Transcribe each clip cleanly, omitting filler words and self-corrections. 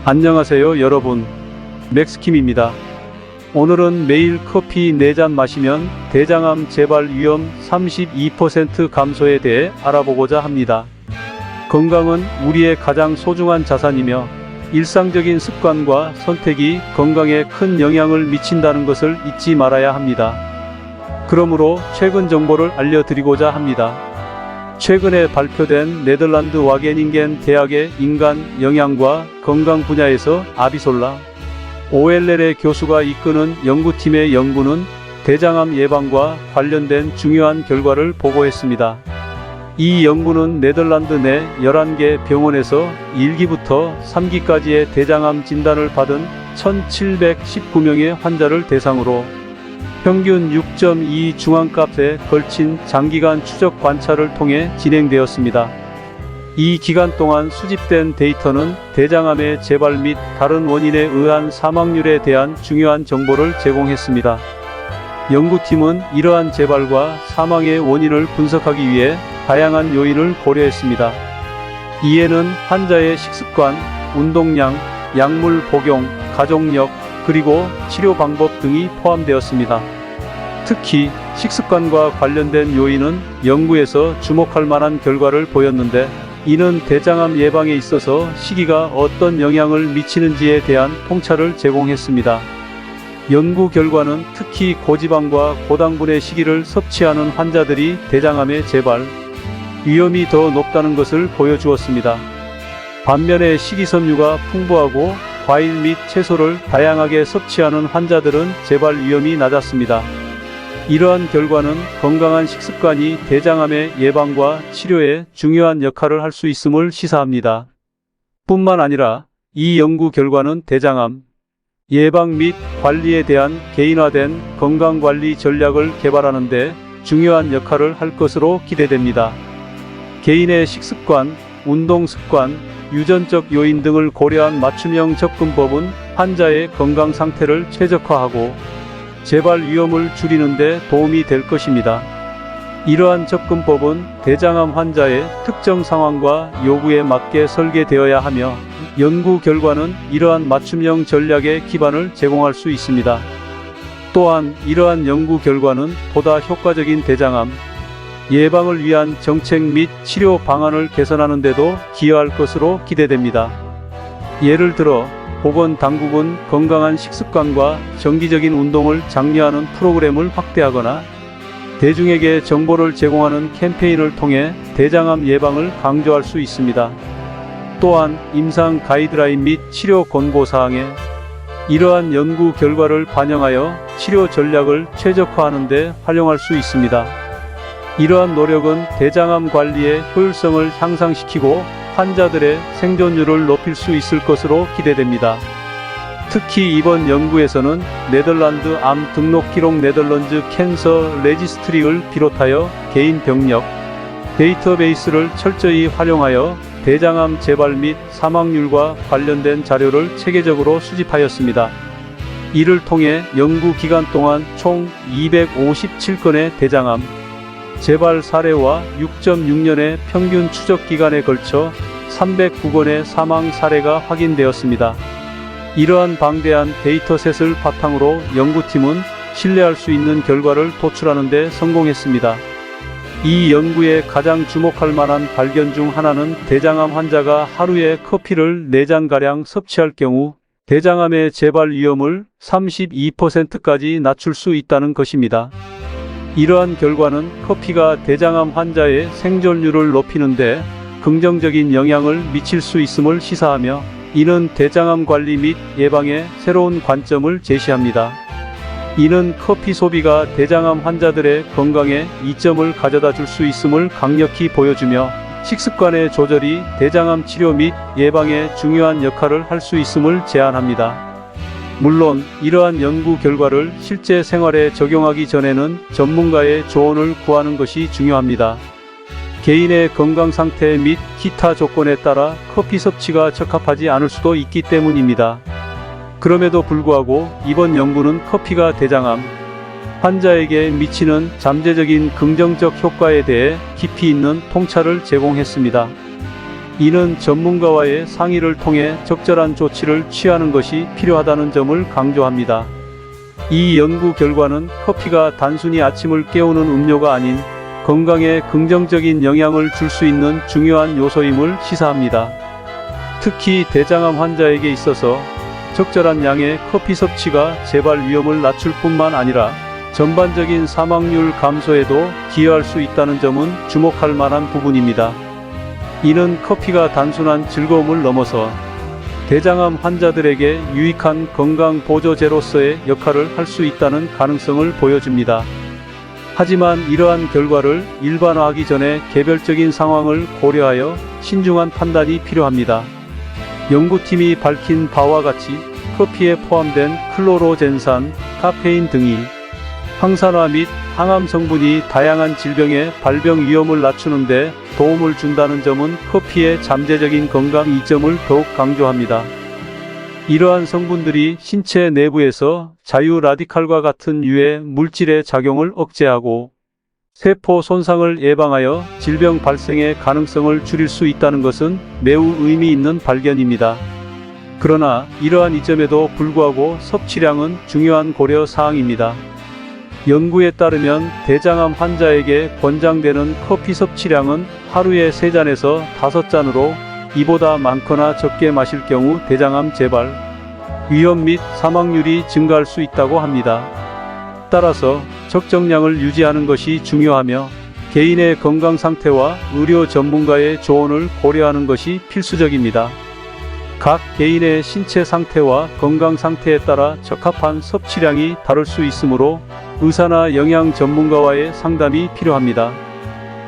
안녕하세요 여러분, 맥스킴입니다. 오늘은 매일 커피 4잔 마시면 대장암 재발 위험 32% 감소에 대해 알아보고자 합니다. 건강은 우리의 가장 소중한 자산이며 일상적인 습관과 선택이 건강에 큰 영향을 미친다는 것을 잊지 말아야 합니다. 그러므로 최근 정보를 알려드리고자 합니다. 최근에 발표된 네덜란드 와게닝겐 대학의 인간 영양과 건강 분야에서 아비솔라 OLL의 교수가 이끄는 연구팀의 연구는 대장암 예방과 관련된 중요한 결과를 보고했습니다. 이 연구는 네덜란드 내 11개 병원에서 1기부터 3기까지의 대장암 진단을 받은 1719명의 환자를 대상으로 평균 6.2 중앙값에 걸친 장기간 추적 관찰을 통해 진행되었습니다. 이 기간 동안 수집된 데이터는 대장암의 재발 및 다른 원인에 의한 사망률에 대한 중요한 정보를 제공했습니다. 연구팀은 이러한 재발과 사망의 원인을 분석하기 위해 다양한 요인을 고려했습니다. 이에는 환자의 식습관, 운동량, 약물 복용, 가족력, 그리고 치료 방법 등이 포함되었습니다. 특히 식습관과 관련된 요인은 연구에서 주목할 만한 결과를 보였는데, 이는 대장암 예방에 있어서 식이가 어떤 영향을 미치는지에 대한 통찰을 제공했습니다. 연구 결과는 특히 고지방과 고당분의 식이를 섭취하는 환자들이 대장암의 재발 위험이 더 높다는 것을 보여주었습니다. 반면에 식이섬유가 풍부하고 과일 및 채소를 다양하게 섭취하는 환자들은 재발 위험이 낮았습니다. 이러한 결과는 건강한 식습관이 대장암의 예방과 치료에 중요한 역할을 할 수 있음을 시사합니다. 뿐만 아니라 이 연구 결과는 대장암 예방 및 관리에 대한 개인화된 건강관리 전략을 개발하는 데 중요한 역할을 할 것으로 기대됩니다. 개인의 식습관, 운동습관, 유전적 요인 등을 고려한 맞춤형 접근법은 환자의 건강 상태를 최적화하고 재발 위험을 줄이는 데 도움이 될 것입니다. 이러한 접근법은 대장암 환자의 특정 상황과 요구에 맞게 설계되어야 하며, 연구 결과는 이러한 맞춤형 전략의 기반을 제공할 수 있습니다. 또한 이러한 연구 결과는 보다 효과적인 대장암 예방을 위한 정책 및 치료 방안을 개선하는 데도 기여할 것으로 기대됩니다. 예를 들어 보건당국은 건강한 식습관과 정기적인 운동을 장려하는 프로그램을 확대하거나 대중에게 정보를 제공하는 캠페인을 통해 대장암 예방을 강조할 수 있습니다. 또한 임상 가이드라인 및 치료 권고사항에 이러한 연구 결과를 반영하여 치료 전략을 최적화하는 데 활용할 수 있습니다. 이러한 노력은 대장암 관리의 효율성을 향상시키고 환자들의 생존율을 높일 수 있을 것으로 기대됩니다. 특히 이번 연구에서는 네덜란드 암 등록 기록 네덜란드 캔서 레지스트리를 비롯하여 개인 병력 데이터베이스를 철저히 활용하여 대장암 재발 및 사망률과 관련된 자료를 체계적으로 수집하였습니다. 이를 통해 연구 기간 동안 총 257건의 대장암 재발 사례와 6.6년의 평균 추적 기간에 걸쳐 309건의 사망 사례가 확인되었습니다. 이러한 방대한 데이터셋을 바탕으로 연구팀은 신뢰할 수 있는 결과를 도출하는 데 성공했습니다. 이 연구의 가장 주목할 만한 발견 중 하나는 대장암 환자가 하루에 커피를 4잔가량 섭취할 경우 대장암의 재발 위험을 32%까지 낮출 수 있다는 것입니다. 이러한 결과는 커피가 대장암 환자의 생존율을 높이는 데 긍정적인 영향을 미칠 수 있음을 시사하며, 이는 대장암 관리 및 예방에 새로운 관점을 제시합니다. 이는 커피 소비가 대장암 환자들의 건강에 이점을 가져다 줄 수 있음을 강력히 보여주며, 식습관의 조절이 대장암 치료 및 예방에 중요한 역할을 할 수 있음을 제안합니다. 물론 이러한 연구 결과를 실제 생활에 적용하기 전에는 전문가의 조언을 구하는 것이 중요합니다. 개인의 건강 상태 및 기타 조건에 따라 커피 섭취가 적합하지 않을 수도 있기 때문입니다. 그럼에도 불구하고 이번 연구는 커피가 대장암 환자에게 미치는 잠재적인 긍정적 효과에 대해 깊이 있는 통찰을 제공했습니다. 이는 전문가와의 상의를 통해 적절한 조치를 취하는 것이 필요하다는 점을 강조합니다. 이 연구 결과는 커피가 단순히 아침을 깨우는 음료가 아닌 건강에 긍정적인 영향을 줄 수 있는 중요한 요소임을 시사합니다. 특히 대장암 환자에게 있어서 적절한 양의 커피 섭취가 재발 위험을 낮출 뿐만 아니라 전반적인 사망률 감소에도 기여할 수 있다는 점은 주목할 만한 부분입니다. 이는 커피가 단순한 즐거움을 넘어서 대장암 환자들에게 유익한 건강 보조제로서의 역할을 할 수 있다는 가능성을 보여줍니다. 하지만 이러한 결과를 일반화하기 전에 개별적인 상황을 고려하여 신중한 판단이 필요합니다. 연구팀이 밝힌 바와 같이 커피에 포함된 클로로젠산, 카페인 등이 항산화 및 항암 성분이 다양한 질병의 발병 위험을 낮추는 데 도움을 준다는 점은 커피의 잠재적인 건강 이점을 더욱 강조합니다. 이러한 성분들이 신체 내부에서 자유 라디칼과 같은 유해 물질의 작용을 억제하고 세포 손상을 예방하여 질병 발생의 가능성을 줄일 수 있다는 것은 매우 의미 있는 발견입니다. 그러나 이러한 이점에도 불구하고 섭취량은 중요한 고려 사항입니다. 연구에 따르면 대장암 환자에게 권장되는 커피 섭취량은 하루에 3잔에서 5잔으로 이보다 많거나 적게 마실 경우 대장암 재발, 위험 및 사망률이 증가할 수 있다고 합니다. 따라서 적정량을 유지하는 것이 중요하며 개인의 건강 상태와 의료 전문가의 조언을 고려하는 것이 필수적입니다. 각 개인의 신체 상태와 건강 상태에 따라 적합한 섭취량이 다를 수 있으므로 의사나 영양 전문가와의 상담이 필요합니다.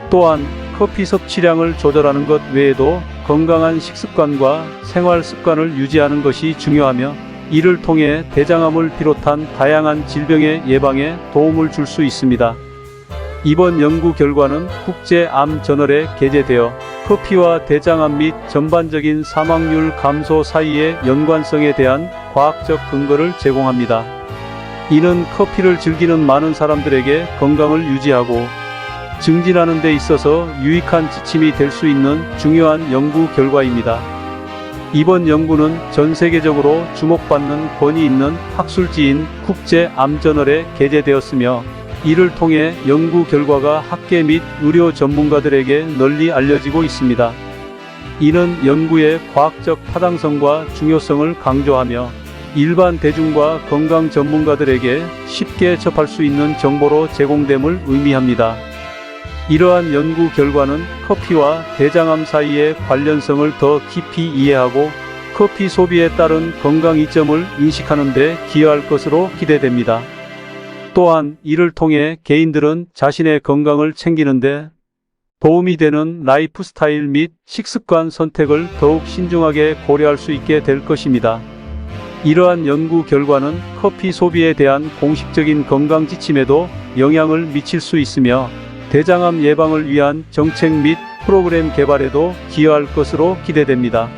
또한 커피 섭취량을 조절하는 것 외에도 건강한 식습관과 생활 습관을 유지하는 것이 중요하며 이를 통해 대장암을 비롯한 다양한 질병의 예방에 도움을 줄 수 있습니다. 이번 연구 결과는 국제암저널에 게재되어 커피와 대장암 및 전반적인 사망률 감소 사이의 연관성에 대한 과학적 근거를 제공합니다. 이는 커피를 즐기는 많은 사람들에게 건강을 유지하고 증진하는 데 있어서 유익한 지침이 될 수 있는 중요한 연구 결과입니다. 이번 연구는 전 세계적으로 주목받는 권위 있는 학술지인 국제암저널에 게재되었으며 이를 통해 연구 결과가 학계 및 의료 전문가들에게 널리 알려지고 있습니다. 이는 연구의 과학적 타당성과 중요성을 강조하며 일반 대중과 건강 전문가들에게 쉽게 접할 수 있는 정보로 제공됨을 의미합니다. 이러한 연구 결과는 커피와 대장암 사이의 관련성을 더 깊이 이해하고 커피 소비에 따른 건강 이점을 인식하는 데 기여할 것으로 기대됩니다. 또한 이를 통해 개인들은 자신의 건강을 챙기는데 도움이 되는 라이프 스타일 및 식습관 선택을 더욱 신중하게 고려할 수 있게 될 것입니다. 이러한 연구 결과는 커피 소비에 대한 공식적인 건강 지침에도 영향을 미칠 수 있으며 대장암 예방을 위한 정책 및 프로그램 개발에도 기여할 것으로 기대됩니다.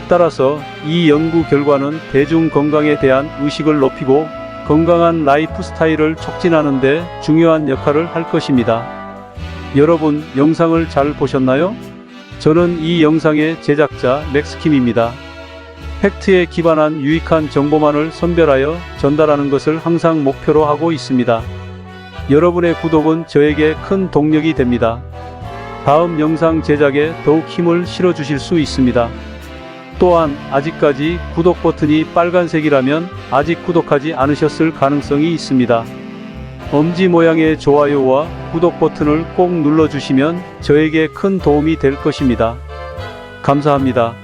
따라서 이 연구 결과는 대중 건강에 대한 의식을 높이고 건강한 라이프 스타일을 촉진하는 데 중요한 역할을 할 것입니다. 여러분, 영상을 잘 보셨나요? 저는 이 영상의 제작자 맥스킴입니다. 팩트에 기반한 유익한 정보만을 선별하여 전달하는 것을 항상 목표로 하고 있습니다. 여러분의 구독은 저에게 큰 동력이 됩니다. 다음 영상 제작에 더욱 힘을 실어주실 수 있습니다. 또한 아직까지 구독 버튼이 빨간색이라면 아직 구독하지 않으셨을 가능성이 있습니다. 엄지 모양의 좋아요와 구독 버튼을 꼭 눌러주시면 저에게 큰 도움이 될 것입니다. 감사합니다.